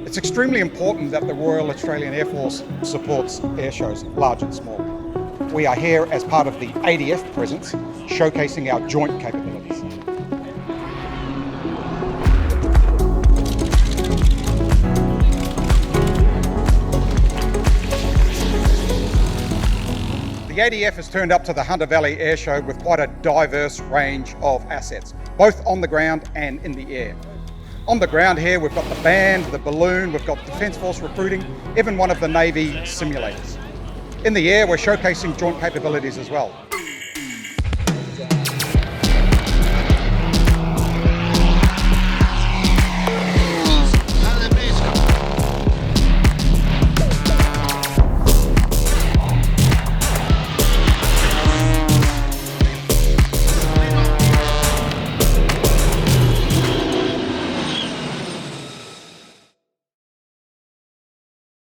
It's extremely important that the Royal Australian Air Force supports air shows, large and small. We are here as part of the ADF presence, showcasing our joint capabilities. The ADF has turned up to the Hunter Valley Airshow with quite a diverse range of assets, both on the ground and in the air. On the ground here, we've got the band, the balloon, we've got Defence Force recruiting, even one of the Navy simulators. In the air, we're showcasing joint capabilities as well.